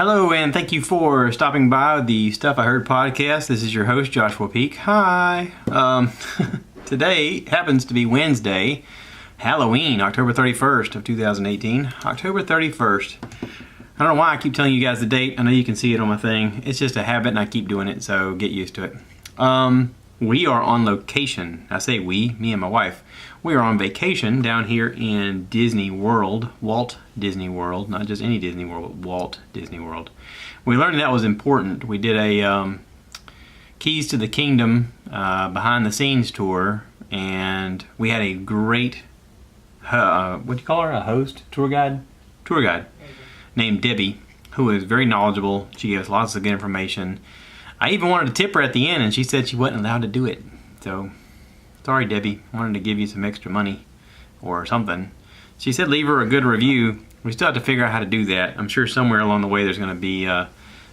Hello, and thank you for stopping by the Stuff I Heard podcast. This is your host, Joshua Peak. Hi. Today happens to be Wednesday, Halloween, October 31st of 2018. October 31st. I don't know why I keep telling you guys the date. I know you can see it on my thing. It's just a habit and I keep doing it, so get used to it. We are on location. I say we, me and my wife. We are on vacation down here in Disney World, Walt Disney World, not just any Disney World, Walt Disney World. We learned that was important. We did a Keys to the Kingdom behind the scenes tour, and we had a great, what do you call her, a host, tour guide, named Debbie, who is very knowledgeable. She gave us lots of good information. I even wanted to tip her at the end, and she said she wasn't allowed to do it. So, sorry, Debbie. Wanted to give you some extra money or something. She said leave her a good review. We still have to figure out how to do that. I'm sure somewhere along the way there's going to be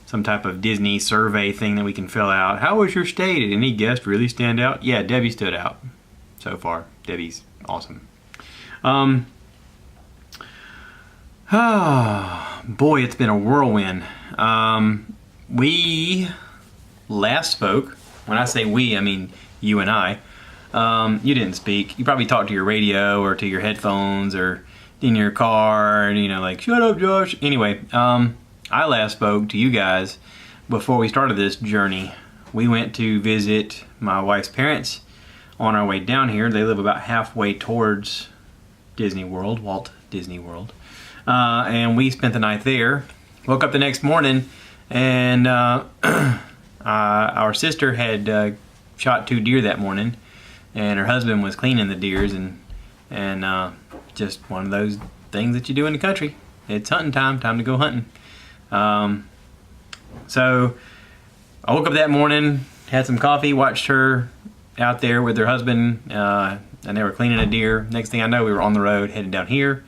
some type of Disney survey thing that we can fill out. How was your stay? Did any guest really stand out? Yeah, Debbie stood out so far. Debbie's awesome. Boy, it's been a whirlwind. We last spoke, when I say we, I mean you and I. You didn't speak. You probably talked to your radio or to your headphones or in your car and, like, shut up, Josh. Anyway, I last spoke to you guys before we started this journey. We went to visit my wife's parents on our way down here. They live about halfway towards Disney World, Walt Disney World. And we spent the night there. Woke up the next morning and our sister had shot 2 deer that morning, and her husband was cleaning the deers, and just one of those things that you do in the country. It's hunting time to go hunting. So I woke up that morning, had some coffee, watched her out there with her husband, and they were cleaning a deer. Next thing I know, we were on the road headed down here.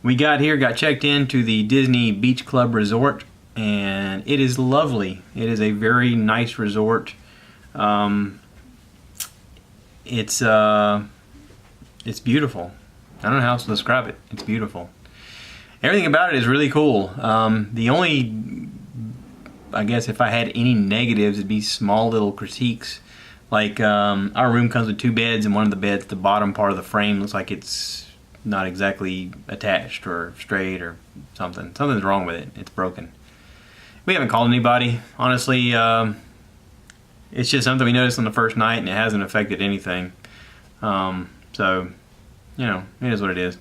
We got here, got checked into the Disney Beach Club Resort, and it is lovely. It is a very nice resort. It's beautiful. I don't know how else to describe it. It's beautiful. Everything about it is really cool. The only, I guess, if I had any negatives, it'd be small little critiques. Like, our room comes with 2 beds, and one of the beds, the bottom part of the frame looks like it's not exactly attached or straight or something. Something's wrong with it. It's broken. We haven't called anybody. Honestly, it's just something we noticed on the first night, and it hasn't affected anything. So, it is what it is.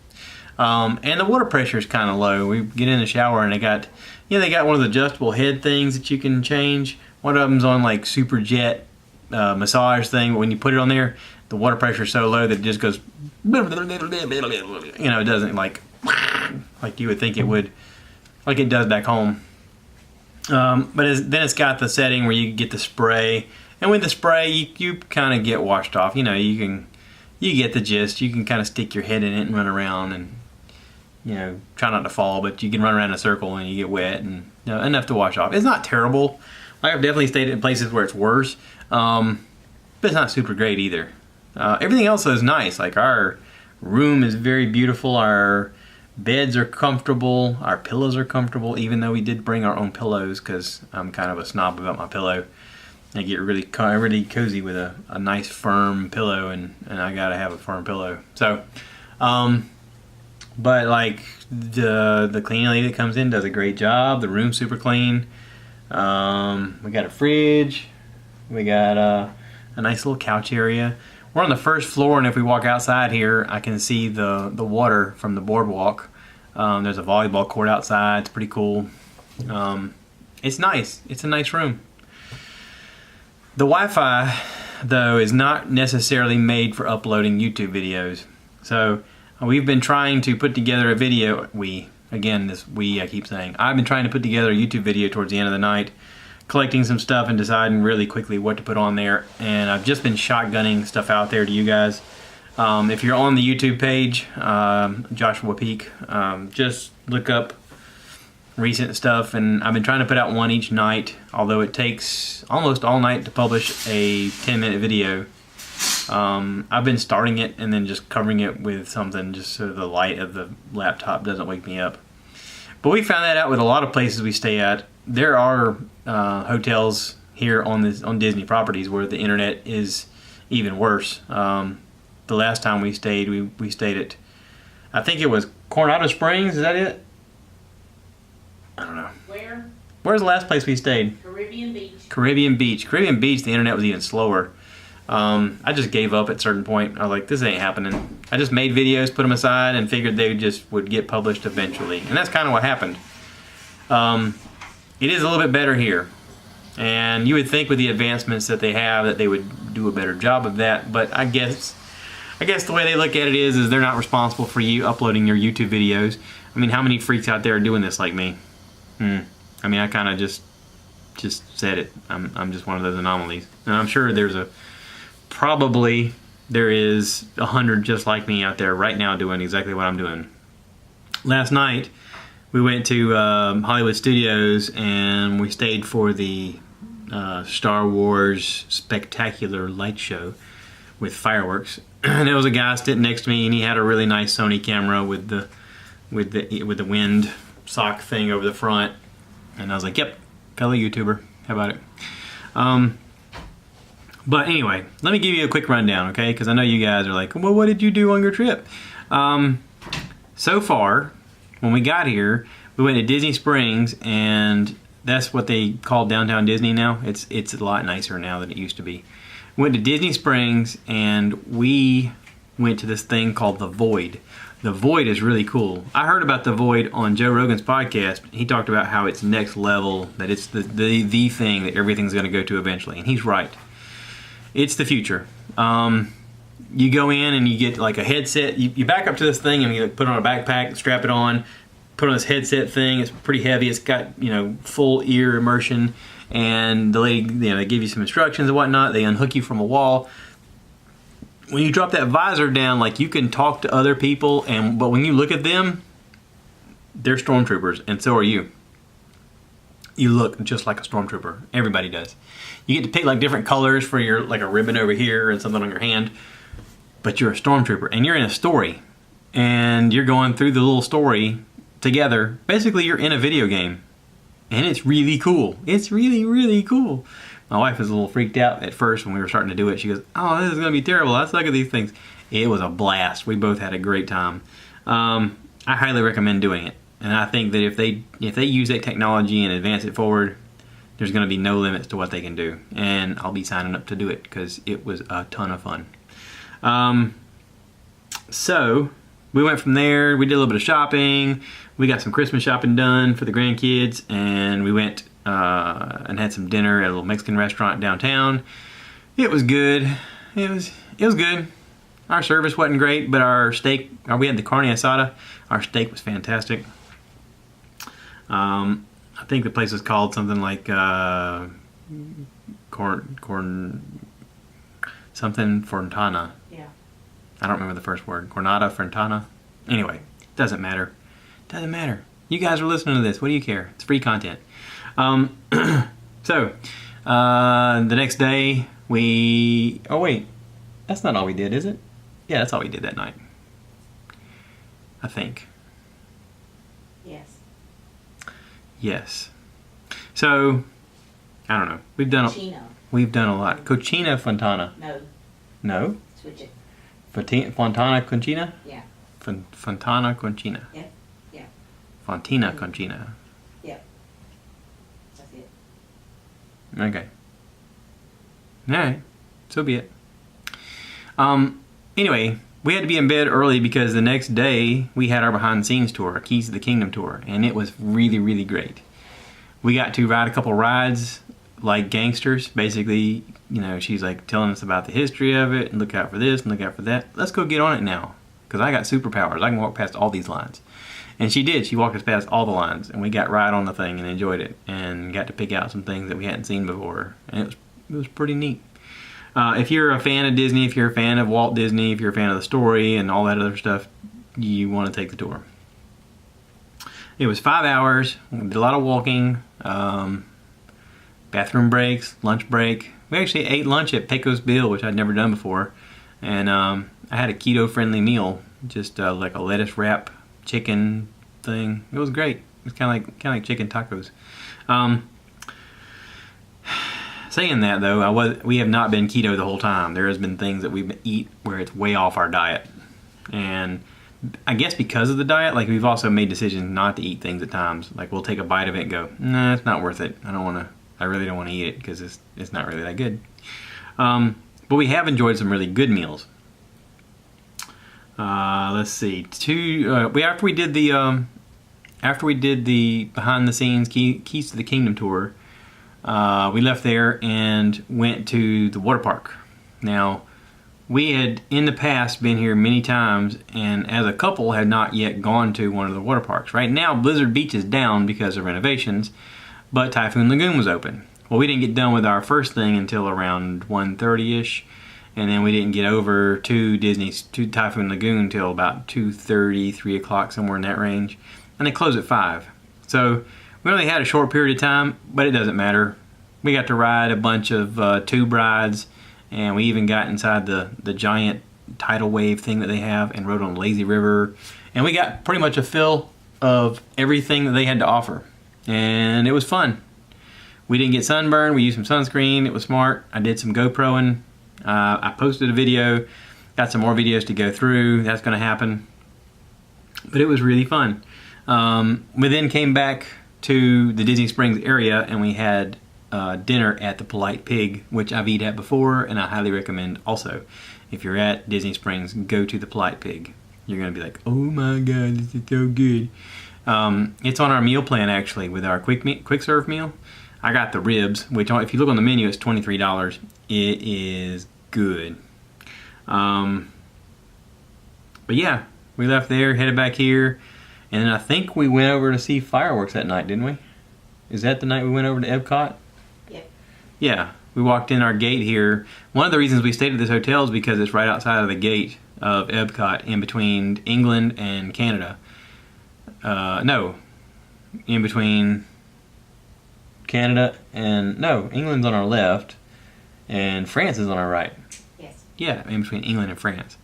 And the water pressure is kind of low. We get in the shower, and they got one of the adjustable head things that you can change. One of them's on like super jet massage thing. But when you put it on there, the water pressure is so low that it just goes, it doesn't like you would think it would, like it does back home. But then it's got the setting where you get the spray, and with the spray you kind of get washed off. You get the gist. You can kind of stick your head in it and run around, and try not to fall, but you can run around in a circle and you get wet and enough to wash off. It's not terrible. I've definitely stayed in places where it's worse, but it's not super great either. Everything else is nice. Like, our room is very beautiful. Our beds are comfortable. Our pillows are comfortable, even though we did bring our own pillows because I'm kind of a snob about my pillow. I get really cozy with a nice firm pillow, and I gotta have a firm pillow. So, but like the cleaning lady that comes in does a great job. The room's super clean. We got a fridge. We got a nice little couch area. We're on the first floor, and if we walk outside here, I can see the water from the boardwalk. There's a volleyball court outside. It's pretty cool. It's nice. It's a nice room. The Wi-Fi, though, is not necessarily made for uploading YouTube videos. So we've been trying to put together a video. I keep saying. I've been trying to put together a YouTube video towards the end of the night, collecting some stuff and deciding really quickly what to put on there. And I've just been shotgunning stuff out there to you guys. If you're on the YouTube page, Joshua Peak, just look up recent stuff, and I've been trying to put out one each night, although it takes almost all night to publish a 10-minute video. I've been starting it and then just covering it with something just so the light of the laptop doesn't wake me up. But we found that out with a lot of places we stay at. There are hotels here on Disney properties where the internet is even worse. The last time we stayed, we stayed at, I think it was Coronado Springs. Is that it? I don't know. Where? Where's the last place we stayed? Caribbean Beach. Caribbean Beach. Caribbean Beach, the internet was even slower. I just gave up at a certain point. I was like, this ain't happening. I just made videos, put them aside, and figured they just would get published eventually. And that's kind of what happened. It is a little bit better here. And you would think with the advancements that they have that they would do a better job of that. But I guess the way they look at it is they're not responsible for you uploading your YouTube videos. I mean, how many freaks out there are doing this like me? I mean, I kind of just said it. I'm just one of those anomalies. And I'm sure probably there is 100 just like me out there right now doing exactly what I'm doing. Last night, we went to Hollywood Studios and we stayed for the Star Wars Spectacular Light Show with fireworks. And there was a guy sitting next to me, and he had a really nice Sony camera with the wind sock thing over the front. And I was like, "Yep, fellow YouTuber. How about it?" But anyway, let me give you a quick rundown, okay? Because I know you guys are like, "Well, what did you do on your trip?" So far, when we got here, we went to Disney Springs, and that's what they call downtown Disney now. It's a lot nicer now than it used to be. We went to Disney Springs, and we went to this thing called The Void. The Void is really cool. I heard about The Void on Joe Rogan's podcast. He talked about how it's next level, that it's the thing that everything's going to go to eventually, and he's right. It's the future. You go in and you get like a headset. You back up to this thing and you put on a backpack, strap it on, put on this headset thing. It's pretty heavy. It's got, full ear immersion, and the lady, they give you some instructions and whatnot. They unhook you from a wall. When you drop that visor down, like, you can talk to other people, but when you look at them, they're stormtroopers, and so are you. You look just like a stormtrooper. Everybody does. You get to pick like different colors for your, like a ribbon over here and something on your hand, but you're a stormtrooper and you're in a story, and you're going through the little story together. Basically, you're in a video game, and it's really cool. It's really, really cool. My wife was a little freaked out at first when we were starting to do it. She goes, "Oh, this is going to be terrible. I suck at these things." It was a blast. We both had a great time. I highly recommend doing it. And I think that if they use that technology and advance it forward, there's going to be no limits to what they can do. And I'll be signing up to do it because it was a ton of fun. So we went from there. We did a little bit of shopping. We got some Christmas shopping done for the grandkids, and we went and had some dinner at a little Mexican restaurant downtown. It was good. It was good. Our service wasn't great, but our steak, we had the carne asada. Our steak was fantastic. I think the place was called something like something Fontana. Yeah. I don't remember the first word. Cornada, Fontana. Anyway, doesn't matter. Doesn't matter. You guys are listening to this. What do you care? It's free content. So, the next day oh wait, that's not all we did, is it? Yeah, that's all we did that night. I think. Yes. Yes. So, I don't know. We've done a lot. Cochina Fontana. No. No? Switch it. Fontana Conchina? Yeah. Fontana Conchina. Yeah. Yeah. Fontina Conchina. Yeah. That's it. Okay. Alright. So be it. Anyway, we had to be in bed early because the next day we had our behind the scenes tour, our Keys to the Kingdom tour, and it was really, really great. We got to ride a couple rides like gangsters. Basically, she's like telling us about the history of it, and look out for this and look out for that. Let's go get on it now, because I got superpowers. I can walk past all these lines. And she did. She walked us past all the lines, and we got right on the thing and enjoyed it, and got to pick out some things that we hadn't seen before, and it was pretty neat. If you're a fan of Disney, if you're a fan of Walt Disney, if you're a fan of the story and all that other stuff, you want to take the tour. It was 5 hours. We did a lot of walking, bathroom breaks, lunch break. We actually ate lunch at Pecos Bill, which I'd never done before. And I had a keto-friendly meal, just like a lettuce wrap chicken thing. It was great. It's kind of like chicken tacos. Saying that though, we have not been keto the whole time. There has been things that we eat where it's way off our diet, and I guess because of the diet, like we've also made decisions not to eat things at times. Like we'll take a bite of it and go, nah, it's not worth it. I really don't want to eat it because it's not really that good. But we have enjoyed some really good meals. Let's see. After we did the behind the scenes Keys to the Kingdom tour, we left there and went to the water park. Now, we had in the past been here many times, and as a couple had not yet gone to one of the water parks. Right now, Blizzard Beach is down because of renovations, but Typhoon Lagoon was open. Well, we didn't get done with our first thing until around 1:30ish, and then we didn't get over to Typhoon Lagoon until about 2:30, 3 o'clock, somewhere in that range, and they close at 5. So we only had a short period of time, but it doesn't matter. We got to ride a bunch of tube rides, and we even got inside the giant tidal wave thing that they have and rode on Lazy River, and we got pretty much a fill of everything that they had to offer, and it was fun. We didn't get sunburned. We used some sunscreen. It was smart. I did some GoProing. I posted a video. Got some more videos to go through. That's going to happen. But it was really fun. We then came back to the Disney Springs area, and we had dinner at the Polite Pig, which I've eaten at before, and I highly recommend also. If you're at Disney Springs, go to the Polite Pig. You're going to be like, oh my God, this is so good. It's on our meal plan, actually, with our quick serve meal. I got the ribs, which if you look on the menu, it's $23. It is good. But yeah, we left there, headed back here, and then I think we went over to see fireworks that night, didn't we? Is that the night we went over to Epcot? Yep. Yeah, we walked in our gate here. One of the reasons we stayed at this hotel is because it's right outside of the gate of Epcot, in between England and Canada. No, in between Canada and, no, England's on our left and France is on our right. Yes. Yeah, in between England and France.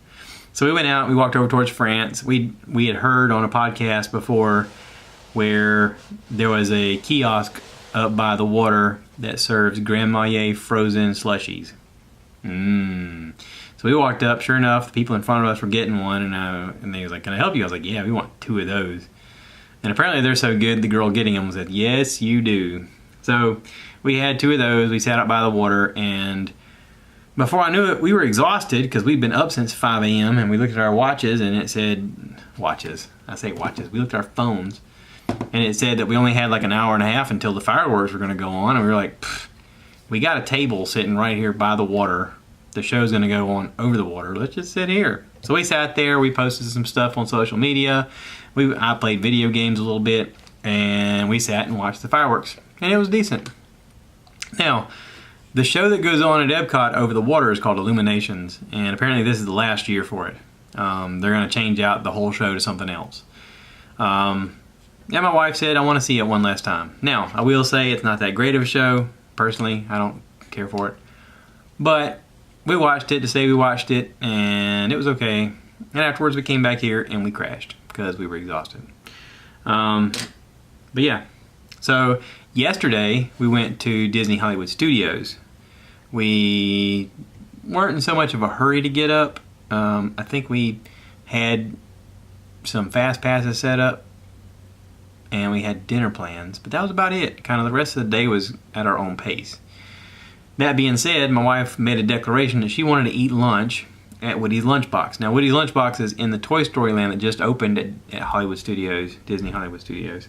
So we went out, we walked over towards France. We had heard on a podcast before where there was a kiosk up by the water that serves Grand Marnier frozen slushies. So we walked up, sure enough, the people in front of us were getting one, and they was like, can I help you? I was like, yeah, we want 2 of those. And apparently they're so good, the girl getting them said, yes, you do. So we had 2 of those. We sat out by the water, and before I knew it, we were exhausted because we'd been up since 5 a.m. and we looked at our watches, and it said, watches. I say watches. We looked at our phones, and it said that we only had like an hour and a half until the fireworks were going to go on, and we were like, we got a table sitting right here by the water. The show's going to go on over the water. Let's just sit here. So we sat there. We posted some stuff on social media. I played video games a little bit, and we sat and watched the fireworks. And it was decent. Now, the show that goes on at Epcot over the water is called Illuminations, and apparently this is the last year for it. They're going to change out the whole show to something else. Yeah, my wife said, I want to see it one last time. Now, I will say it's not that great of a show. Personally, I don't care for it. But we watched it to say we watched it, and it was okay. And afterwards we came back here and we crashed because we were exhausted. But yeah, so yesterday we went to Disney Hollywood Studios. We weren't in so much of a hurry to get up. I think we had some fast passes set up and we had dinner plans, but that was about it. Kind of the rest of the day was at our own pace. That being said, my wife made a declaration that she wanted to eat lunch at Woody's Lunchbox. Now, Woody's Lunchbox is in the Toy Story Land that just opened at Hollywood Studios, Disney Hollywood Studios.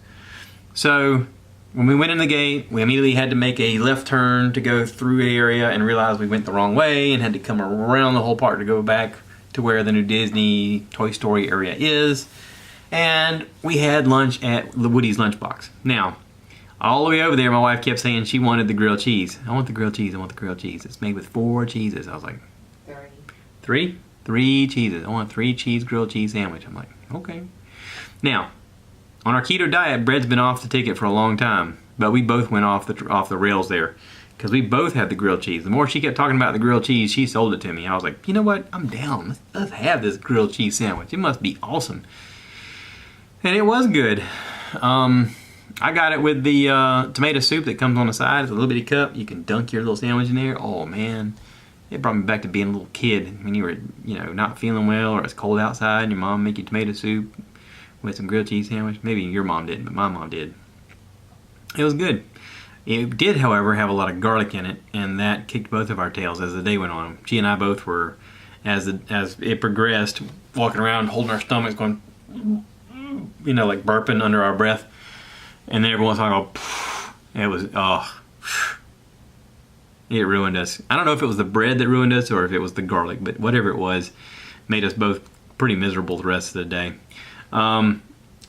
So when we went in the gate, we immediately had to make a left turn to go through the area and realized we went the wrong way and had to come around the whole park to go back to where the new Disney Toy Story area is. And we had lunch at Woody's Lunchbox. Now, all the way over there, my wife kept saying she wanted the grilled cheese. I want the grilled cheese, I want the grilled cheese. It's made with 4 cheeses. I was like, 3? 3 cheeses. I want 3 cheese grilled cheese sandwich. I'm like, okay. Now, on our keto diet, bread's been off the ticket for a long time, but we both went off the rails there because we both had the grilled cheese. The more she kept talking about the grilled cheese, she sold it to me. I was like, you know what? I'm down. Let's have this grilled cheese sandwich. It must be awesome. And it was good. I got it with the tomato soup that comes on the side. It's a little bitty cup. You can dunk your little sandwich in there. Oh man, it brought me back to being a little kid when you were, not feeling well or it's cold outside and your mom make you tomato soup with some grilled cheese sandwich. Maybe your mom didn't, but my mom did. It was good. It did, however, have a lot of garlic in it, and that kicked both of our tails as the day went on. She and I both were, as it progressed, walking around holding our stomachs, going, like burping under our breath. And then every once in a while, it was, it ruined us. I don't know if it was the bread that ruined us or if it was the garlic, but whatever it was, made us both pretty miserable the rest of the day.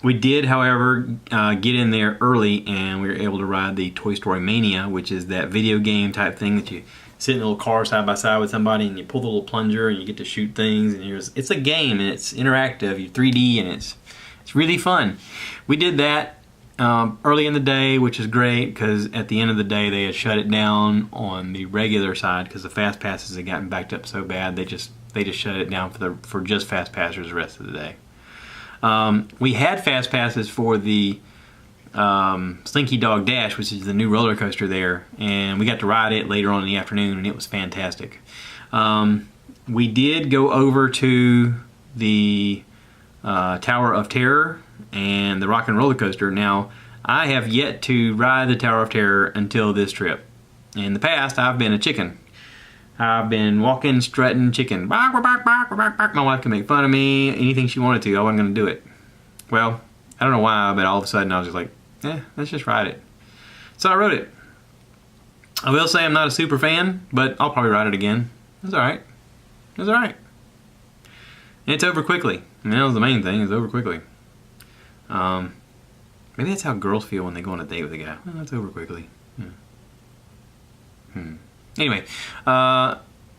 We did, however, get in there early, and we were able to ride the Toy Story Mania, which is that video game type thing that you sit in a little car side by side with somebody and you pull the little plunger and you get to shoot things. And it's a game and it's interactive, you're 3D, and it's really fun. We did that early in the day, which is great because at the end of the day they had shut it down on the regular side because the fast passes had gotten backed up so bad they just shut it down for just fast passers the rest of the day. We had fast passes for the Slinky Dog Dash, which is the new roller coaster there, and we got to ride it later on in the afternoon, and it was fantastic. We did go over to the Tower of Terror and the Rock and Roller Coaster. Now, I have yet to ride the Tower of Terror until this trip. In the past, I've been a chicken. I've been walking, strutting, chicken. Bark, bark, bark, bark, bark. My wife can make fun of me, anything she wanted to. I wasn't going to do it. Well, I don't know why, but all of a sudden I was just like, let's just ride it. So I rode it. I will say I'm not a super fan, but I'll probably ride it again. It's alright. It's alright. And it's over quickly. I mean, that was the main thing, it's over quickly. Maybe that's how girls feel when they go on a date with a guy. Well, it's over quickly. Yeah. Anyway,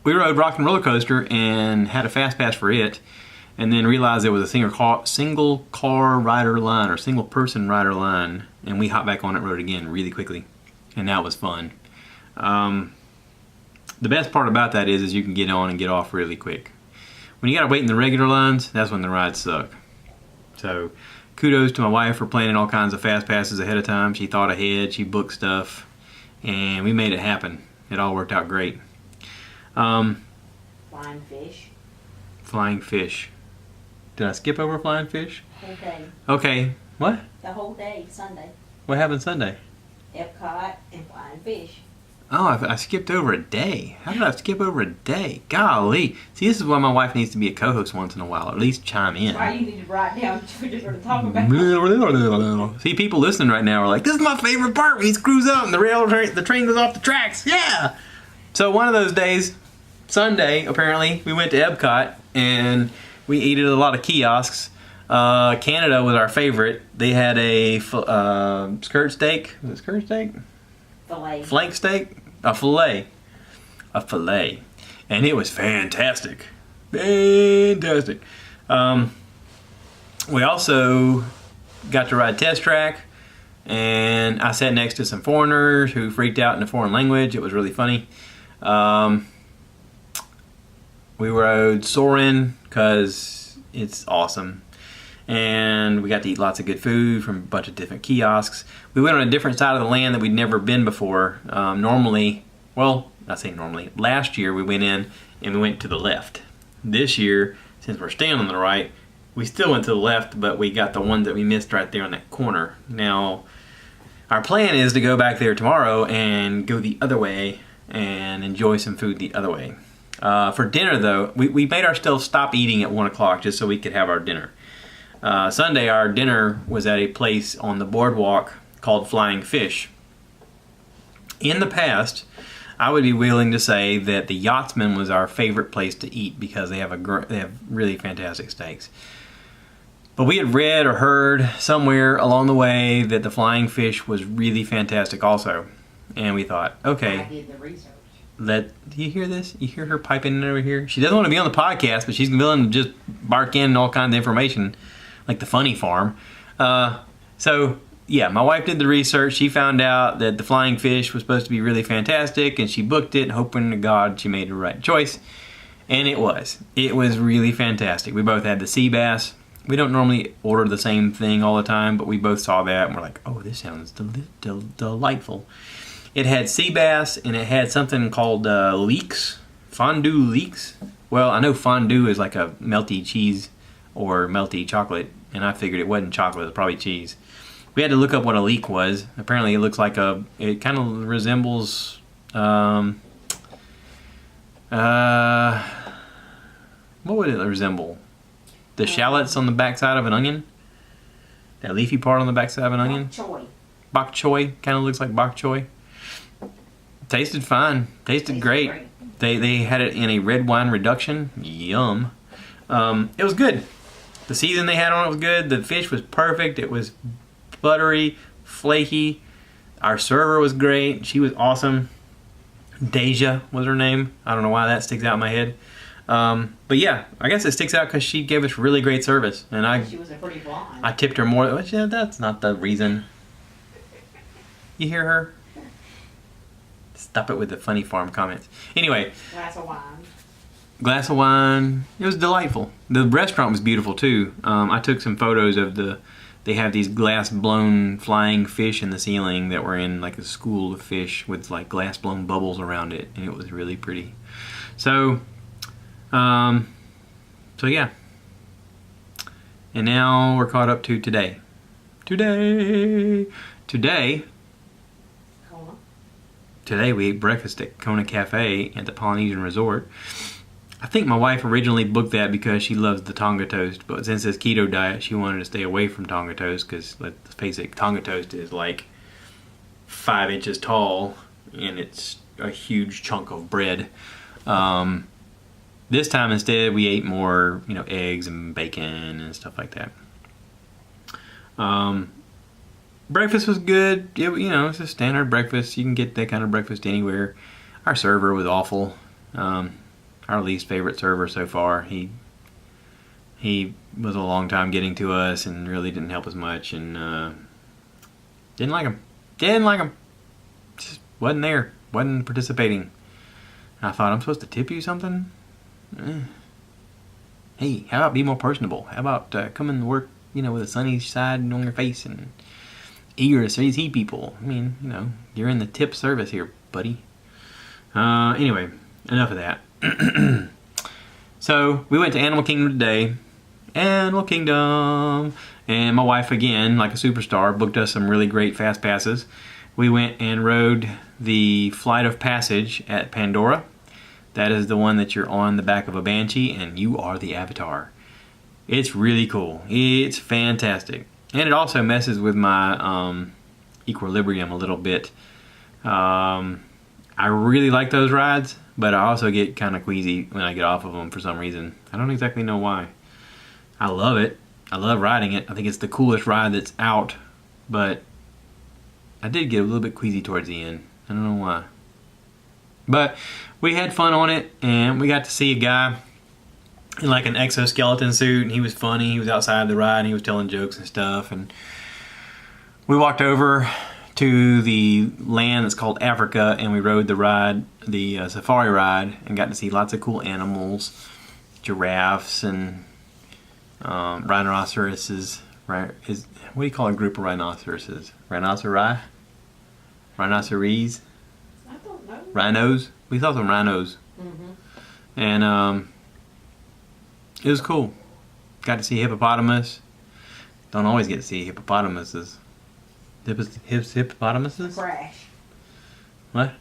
we rode Rock and Roller Coaster and had a fast pass for it, and then realized there was a single car rider line or single person rider line, and we hopped back on it and rode it again really quickly, and that was fun. The best part about that is you can get on and get off really quick. When you gotta wait in the regular lines, that's when the rides suck. So kudos to my wife for planning all kinds of fast passes ahead of time. She thought ahead, she booked stuff, and we made it happen. It all worked out great. Flying fish. Flying fish. Did I skip over flying fish? Whole day. Okay. What? The whole day, Sunday. What happened Sunday? Epcot and flying fish. Oh, I skipped over a day. How did I skip over a day? Golly. See, this is why my wife needs to be a co-host once in a while, or at least chime in. That's why you need to write down what you're going to talk about. See, people listening right now are like, this is my favorite part when he screws up and the train goes off the tracks. Yeah! So one of those days, Sunday, apparently, we went to Epcot and we ate at a lot of kiosks. Canada was our favorite. They had a skirt steak. Was it skirt steak? Filet. Flank steak? A filet. And it was fantastic. Fantastic. We also got to ride Test Track, and I sat next to some foreigners who freaked out in a foreign language. It was really funny. We rode Soarin' because it's awesome. And we got to eat lots of good food from a bunch of different kiosks. We went on a different side of the land that we'd never been before. Last year we went in and we went to the left. This year, since we're staying on the right, we still went to the left, but we got the one that we missed right there on that corner. Now, our plan is to go back there tomorrow and go the other way and enjoy some food the other way. For dinner, though, we made ourselves stop eating at 1 o'clock just so we could have our dinner. Sunday, our dinner was at a place on the boardwalk called Flying Fish. In the past, I would be willing to say that the Yachtsman was our favorite place to eat because they have really fantastic steaks. But we had read or heard somewhere along the way that the Flying Fish was really fantastic also. And we thought, okay. I did the research. Do you hear this? You hear her piping in over here? She doesn't want to be on the podcast, but she's willing to just bark in all kinds of information, like the funny farm. So, yeah, my wife did the research. She found out that the Flying Fish was supposed to be really fantastic, and she booked it, hoping to God she made the right choice. And it was. It was really fantastic. We both had the sea bass, We don't normally order the same thing all the time, but we both saw that and we're like, oh, this sounds delightful. It had sea bass and it had something called leeks, fondue leeks. Well, I know fondue is like a melty cheese or melty chocolate, and I figured it wasn't chocolate, it was probably cheese. We had to look up what a leek was. Apparently it looks like it kind of resembles, what would it resemble? The shallots on the backside of an onion? That leafy part on the backside of an onion? Bok choy. Kind of looks like bok choy. Tasted fine. Tasted great. They had it in a red wine reduction. Yum. It was good. The season they had on it was good. The fish was perfect. It was buttery, flaky. Our server was great. She was awesome. Deja was her name. I don't know why that sticks out in my head. But yeah, I guess it sticks out because she gave us really great service, and she was a pretty blonde. I tipped her more. But yeah, that's not the reason. You hear her? Stop it with the funny farm comments. Anyway. Glass of wine. It was delightful. The restaurant was beautiful too. I took some photos of they have these glass blown flying fish in the ceiling that were in like a school of fish with like glass blown bubbles around it, and it was really pretty. So yeah. And now we're caught up to today. Today we ate breakfast at Kona Cafe at the Polynesian Resort. I think my wife originally booked that because she loves the Tonga toast, but since it's keto diet, she wanted to stay away from Tonga toast because, let's face it, Tonga toast is like 5 inches tall and it's a huge chunk of bread. This time instead we ate more, eggs and bacon and stuff like that. Breakfast was good. It's a standard breakfast. You can get that kind of breakfast anywhere. Our server was awful. Our least favorite server so far. He was a long time getting to us and really didn't help us much, and didn't like him. Just wasn't there. Wasn't participating. I thought, I'm supposed to tip you something? Hey, how about be more personable? How about come and work, with a sunny side on your face and eager to see people? I mean, you're in the tip service here, buddy. Anyway, enough of that. So, we went to Animal Kingdom today. Animal Kingdom. And my wife, again, like a superstar, booked us some really great fast passes. We went and rode the Flight of Passage at Pandora. That is the one that you're on the back of a Banshee and you are the Avatar. It's really cool. It's fantastic. And it also messes with my equilibrium a little bit. I really like those rides, but I also get kind of queasy when I get off of them for some reason. I don't exactly know why. I love it. I love riding it. I think it's the coolest ride that's out, but I did get a little bit queasy towards the end. I don't know why. But we had fun on it, and we got to see a guy in like an exoskeleton suit, and he was funny. He was outside the ride, and he was telling jokes and stuff, and we walked over to the land that's called Africa, and we rode the ride, the safari ride, and got to see lots of cool animals, giraffes and rhinoceroses. Right? What do you call a group of rhinoceroses? Rhinoceri? Rhinoceres? I don't know. Rhinos? We saw some rhinos. Mm-hmm. And it was cool. Got to see hippopotamus. Don't always get to see hippopotamuses. Hippopotamuses? Crash. What?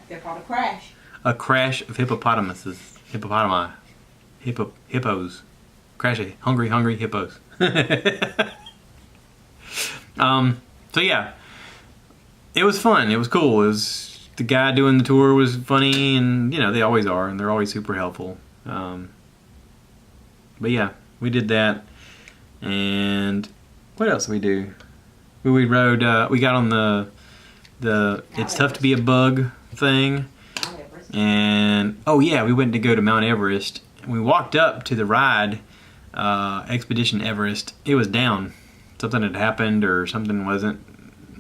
They're called a crash. A crash of hippopotamuses. Hippopotami. Hippos. Crash of hungry hippos. So yeah. It was fun. It was cool. It was, the guy doing the tour was funny, and they always are, and they're always super helpful. But yeah, we did that. And what else did we do? We rode, we got on the It's Tough to Be a Bug thing. And, oh yeah, we went to go to Mount Everest. And we walked up to the ride, Expedition Everest. It was down. Something had happened or something wasn't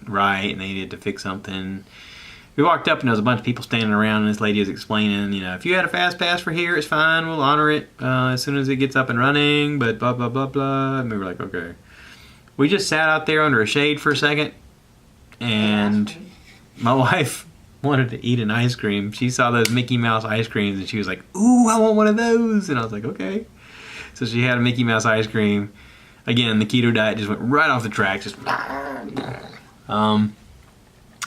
right and they needed to fix something. we walked up and there was a bunch of people standing around, and this lady was explaining, if you had a fast pass for here, it's fine. We'll honor it as soon as it gets up and running, but blah, blah, blah, blah. And we were like, okay. We just sat out there under a shade for a second, and my wife wanted to eat an ice cream. She saw those Mickey Mouse ice creams, and she was like, ooh, I want one of those. And I was like, okay. So she had a Mickey Mouse ice cream. Again, the keto diet just went right off the track.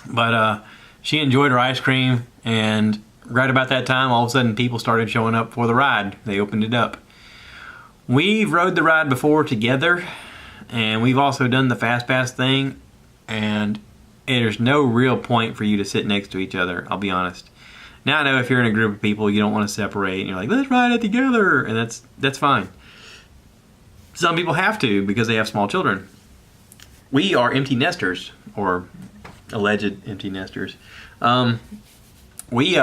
But she enjoyed her ice cream, and right about that time, all of a sudden, people started showing up for the ride. They opened it up. We've rode the ride before together, and we've also done the Fast Pass thing, and there's no real point for you to sit next to each other, I'll be honest. Now I know if you're in a group of people, you don't want to separate, and you're like, let's ride it together, and that's fine. Some people have to because they have small children. We are empty nesters, or alleged empty nesters. We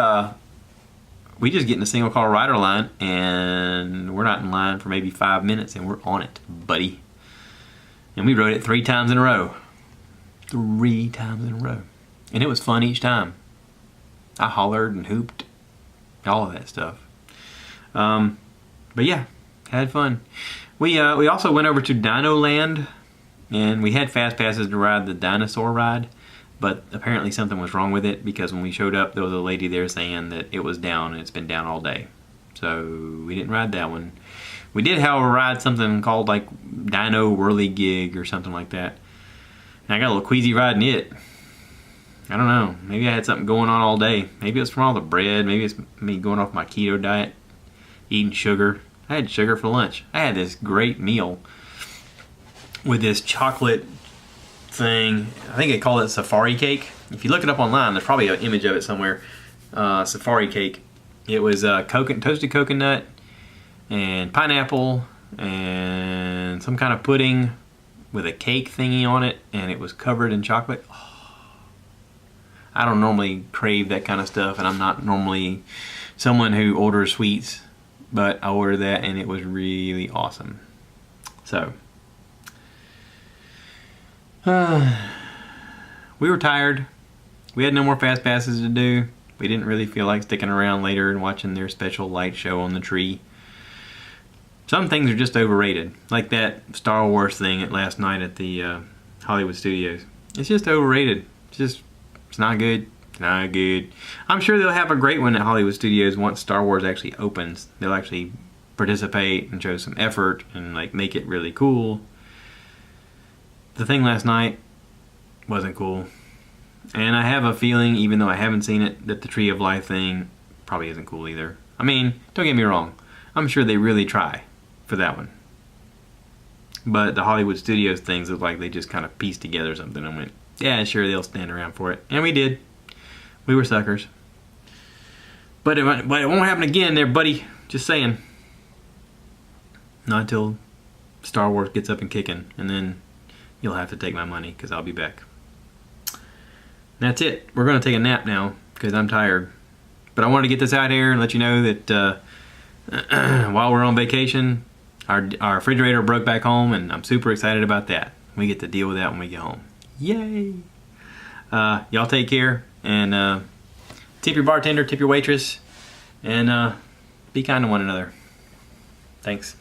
just get in a single car rider line, and we're not in line for maybe 5 minutes, and we're on it, buddy. And we rode it 3 times in a row. 3 times in a row. And it was fun each time. I hollered and hooped. All of that stuff. But yeah, had fun. We also went over to Dino Land, and we had fast passes to ride the dinosaur ride, but apparently something was wrong with it, because when we showed up, there was a lady there saying that it was down, and it's been down all day. So we didn't ride that one. We did, however, ride something called like Dino Whirligig or something like that. And I got a little queasy riding it. I don't know. Maybe I had something going on all day. Maybe it's from all the bread. Maybe it's me going off my keto diet, eating sugar. I had sugar for lunch. I had this great meal with this chocolate thing. I think they call it safari cake. If you look it up online, there's probably an image of it somewhere. Safari cake. It was toasted coconut and pineapple and some kind of pudding with a cake thingy on it, and it was covered in chocolate. Oh. I don't normally crave that kind of stuff, and I'm not normally someone who orders sweets, but I ordered that, and it was really awesome. So, we were tired. We had no more fast passes to do. We didn't really feel like sticking around later and watching their special light show on the tree. Some things are just overrated, like that Star Wars thing last night at the Hollywood Studios. It's just overrated. It's not good. It's not good. I'm sure they'll have a great one at Hollywood Studios once Star Wars actually opens. They'll actually participate and show some effort and like make it really cool. The thing last night wasn't cool. And I have a feeling, even though I haven't seen it, that the Tree of Life thing probably isn't cool either. I mean, don't get me wrong. I'm sure they really try for that one. But the Hollywood Studios things look like they just kind of pieced together something and went, yeah, sure, they'll stand around for it. And we did. We were suckers. But it won't happen again there, buddy. Just saying. Not until Star Wars gets up and kicking. And then you'll have to take my money, because I'll be back. That's it. We're going to take a nap now, because I'm tired. But I wanted to get this out here and let you know that while we're on vacation, our refrigerator broke back home, and I'm super excited about that. We get to deal with that when we get home. Yay! Y'all take care, and tip your bartender, tip your waitress, and be kind to one another. Thanks.